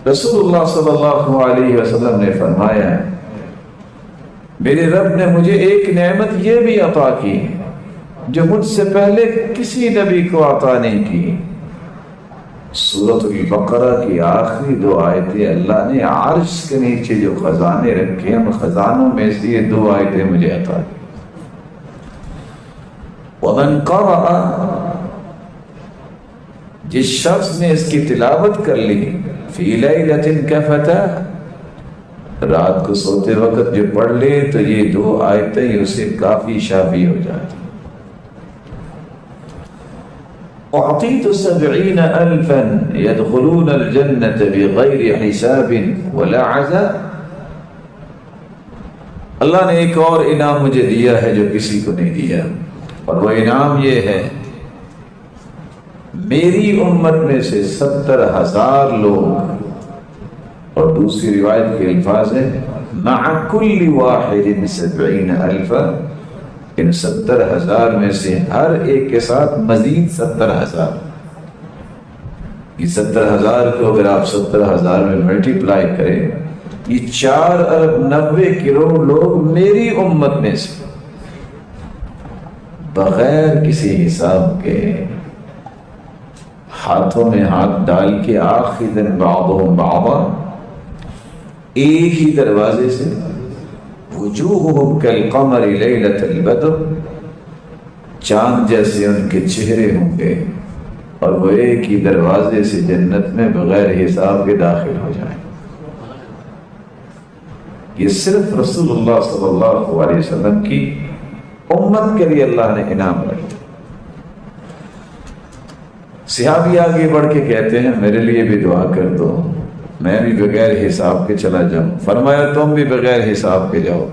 رسول اللہ صلی اللہ علیہ وسلم نے فرمایا میرے رب نے مجھے ایک نعمت یہ بھی عطا کی جو مجھ سے پہلے کسی نبی کو عطا نہیں کی۔ سورۃ البقرہ کی آخری 2 آیتیں اللہ نے عرش کے نیچے جو خزانے رکھے ہیں ان خزانوں میں سے یہ 2 آیتیں مجھے عطا کی۔ وَمَنْ قَرَأَ، جس شخص نے اس کی تلاوت کر لی، فِي لَيْلَةٍ كَفَتَاهُ، رات کو سوتے وقت جو پڑھ لے تو یہ 2 آیتیں اسے کافی شافی ہو جاتی۔ أعطيت 70 ألفا يدخلون الجنة بغير حساب ولا عذاب، اللہ نے ایک اور انعام مجھے دیا ہے جو کسی کو نہیں دیا، اور وہ انعام یہ ہے میری امت میں سے 70,000 لوگ، اور دوسری روایت کے الفاظ ہیں مع كل واحد 70 ألفا، ان 70,000 میں سے ہر ایک کے ساتھ مزید 70,000۔ یہ 70,000 کو اگر آپ 70,000 میں ملٹیپلائی کریں، یہ 4 ارب 90 کروڑ لوگ میری امت میں سے بغیر کسی حساب کے ہاتھوں میں ہاتھ ڈال کے آخری دن بعضهم بعضا، ایک ہی دروازے سے، وجوہہم کالقمر لیلۃ البدر، چاند جیسے ان کے چہرے ہوں گے، اور وہ ایک ہی دروازے سے جنت میں بغیر حساب کے داخل ہو جائیں۔ یہ صرف رسول اللہ صلی اللہ علیہ وسلم کی امت کے لیے اللہ نے انعام رکھا۔ صحابی آگے بڑھ کے کہتے ہیں میرے لیے بھی دعا کر دو، میں بھی بغیر حساب کے چلا جاؤں۔ فرمایا تم بھی بغیر حساب کے جاؤ۔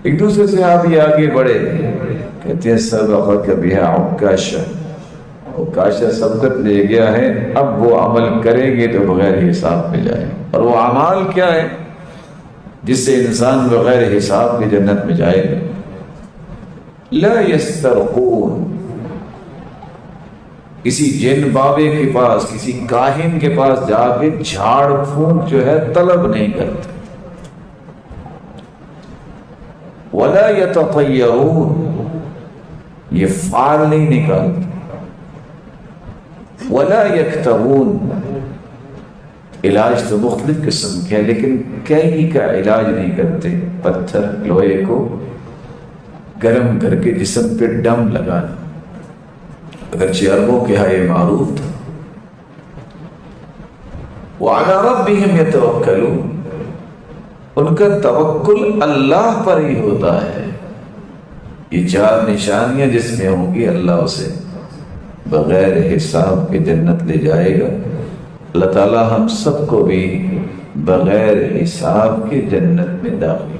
ایک دوسرے صحابی آگے بڑھے، کہتے ہیں سبقک بہا عکاشہ، عکاشہ سبقت لے گیا ہے، اب وہ عمل کریں گے تو بغیر حساب میں جائیں۔ اور وہ اعمال کیا ہے جس سے انسان بغیر حساب کے جنت میں جائے گا؟ لا یسترقون، کسی جن بابے کے پاس، کسی کاہن کے پاس جا کے جھاڑ پھونک جو ہے طلب نہیں کرتے۔ ولا یتطیرون، یہ فال نہیں نکالتے۔ ولا یکتوون، علاج تو مختلف قسم کے ہیں لیکن کئی کا علاج نہیں کرتے۔ پتھر لوہے کو گرم کر کے جسم پہ ڈم لگانا، اگرچہ عربوں کے ہاں یہ معروف تھا۔ وعلی ربہم یتوکلون، ان کا توکل اللہ پر ہی ہوتا ہے۔ یہ 4 نشانیاں جس میں ہوں گی اللہ اسے بغیر حساب کے جنت لے جائے گا۔ اللہ تعالی ہم سب کو بھی بغیر حساب کے جنت میں داخل